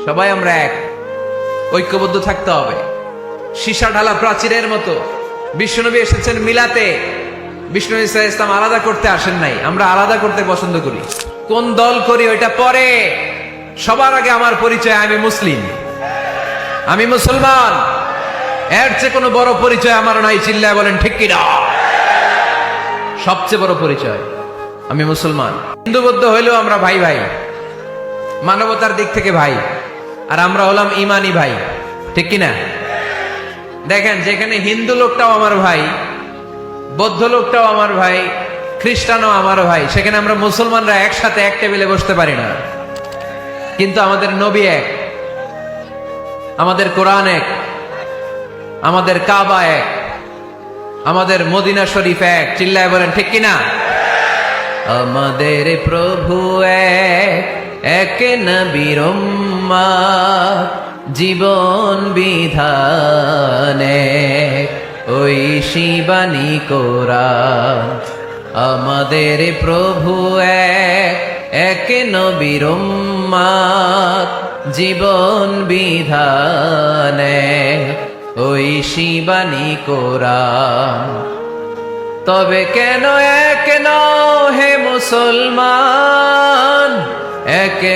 সবাই আমরা এক, ঐক্যবদ্ধ থাকতে হবে। সীসা ঢালা প্রাচীরের মতো বিশ্বনবী এসেছেন মিলাতে। বিষ্ণু ঈসা ইসলাম আলাদা করতে আসেন নাই, আমরা আলাদা করতে পছন্দ করি। কোন দল করি ওইটা পরে, সবার আগে আমার পরিচয় আমি মুসলিম, আমি মুসলমান। এর চেয়ে কোনো বড় পরিচয় আমার নাই, চিল্লায় বলেন ঠিক কিনা। সবচেয়ে বড় পরিচয় আমি মুসলমান। হিন্দু বৌদ্ধ হইলেও আমরা ভাই ভাই, মানবতার দিক থেকে ভাই, আর আমরা হলাম ইমানি ভাই, ঠিক কিনা। দেখেন, যেখানে হিন্দু লোকটাও আমার ভাই, বৌদ্ধ লোকটাও আমার ভাই, খ্রিস্টানও আমার ভাই, সেখানে আমরা মুসলমানরা একসাথে এক টেবিলে বসতে পারি না। কিন্তু আমাদের নবী এক, আমাদের কোরআন এক, আমাদের কাবা এক, আমাদের মদিনা শরীফ এক, চিল্লায় বলেন ঠিক কিনা। আমাদের প্রভু এক, এক নবীর উম্মত, জীবন বিধান এক, ওই শিবানী কোরআন। আমাদের প্রভু এক, এক নবীর উম্মত, জীবন বিধান এক, ওই শিবানী কোরআন। তবে কেন এক নও হে মুসলমান, একে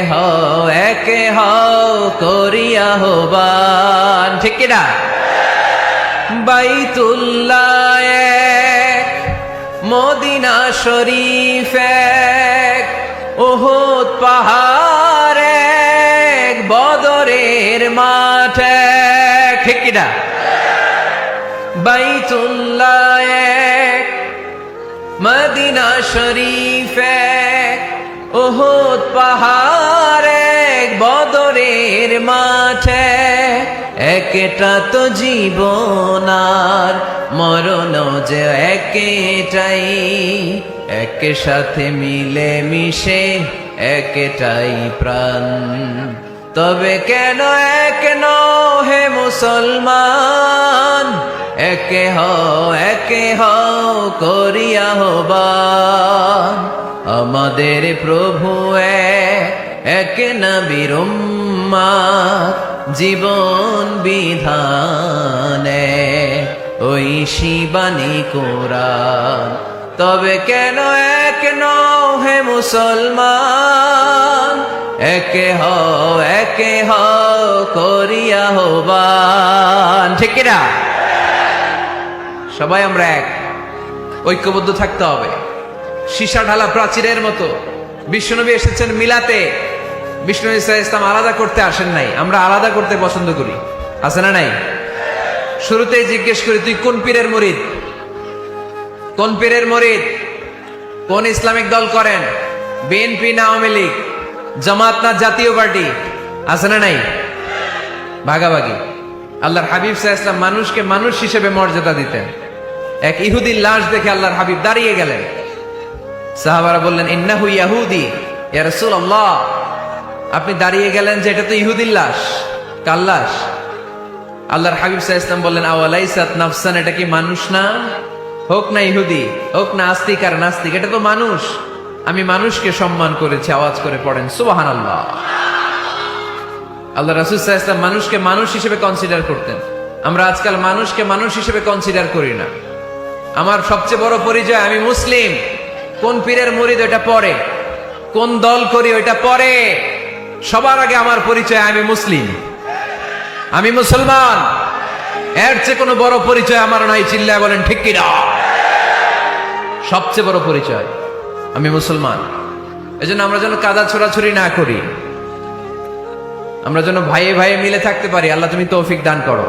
হও করিয়া আহ্বান, ঠিক কিনা। বাইতুল্লাহ এক, মদিনা শরীফ এক, উহুদ পাহাড় এক, বদরের মাঠ এক, ঠিক কিনা। বাইতুল্লাহ এক, মদিনা শরীফ এক, উহুদ পাহাড় এক, বদরের মাঠ এক। একটা তো জীবন আর মরণ যে একটাই, এক সাথে মিলে মিশে একটাই প্রাণ। তবে কেন এক নও হে মুসলমান, একে হও করিয়া আহ্বান। আমাদের প্রভু এক, এক নবীর উম্মত, জীবন বিধান এক, ওই শিবানী কোরআন। তবে কেন এক নও হে মুসলমান, একে হও করিয়া আহ্বান, ঠিক কিনা। সবাই আমরা এক, ঐক্যবদ্ধ থাকতে হবে। সীসা ঢালা প্রাচীরের মতো বিশ্বনবী এসেছেন মিলাতে। বিষ্ণু ঈসা ইসলাম আলাদা করতে আসেন নাই, আমরা আলাদা করতে পছন্দ করি, আছে না নাই। শুরুতেই জিজ্ঞেস করি, তুই কোন পীরের মুরিদ? কোন পীরের মুরিদ? কোন ইসলামিক দল করেন? বিএনপি না আওয়ামী লীগ, জামাত না জাতীয় পার্টি, আছে না নাই। ভাগাভাগি। আল্লাহর হাবিব সাল্লাল্লাহু আলাইহি ওয়াসাল্লাম মানুষকে মানুষ হিসেবে মর্যাদা দিতেন। এক ইহুদির লাশ দেখে আল্লাহর হাবিব দাঁড়িয়ে গেলেন। সাহাবারা বললেন, ইন্নাহু ইয়াহুদি ইয়া রাসূলুল্লাহ। আপনি দাঁড়িয়ে গেলেন যে এটা তো ইহুদির লাশ, কার লাশ? আল্লাহর হাবিব সাল্লাল্লাহু আলাইহি ওয়াসাল্লাম বললেন, আওয়ালাইসাত নাফসান, এটা কি মানুষ না? হোক না ইহুদি, হোক না আস্তিক আর নাস্তিক, এটা তো মানুষ। আমি মানুষকে সম্মান করেছি। আওয়াজ করে পড়েন সুবহানাল্লাহ। আল্লাহ রাসূল সাল্লাল্লাহু আলাইহি ওয়াসাল্লাম মানুষকে মানুষ হিসেবে কনসিডার করতেন। আমরা আজকাল মানুষকে মানুষ হিসেবে কনসিডার করি না। আমার সবচেয়ে বড় পরিচয় আমি মুসলিম। কোন পীরের মুরিদ ওটা পরে, কোন দল করি ওইটা পরে, সবার আগে আমার পরিচয় আমি মুসলিম, আমি মুসলমান। এর চেয়ে কোনো বড় পরিচয় আমার নাই, চিল্লায় বলেন ঠিক কিনা। সবচেয়ে বড় পরিচয় আমি মুসলমান। এজন্য আমরা যেন কাদা ছোড়াছুরি না করি, আমরা যেন ভাইয়ে ভাইয়ে মিলে থাকতে পারি। আল্লাহ তুমি তৌফিক দান করো।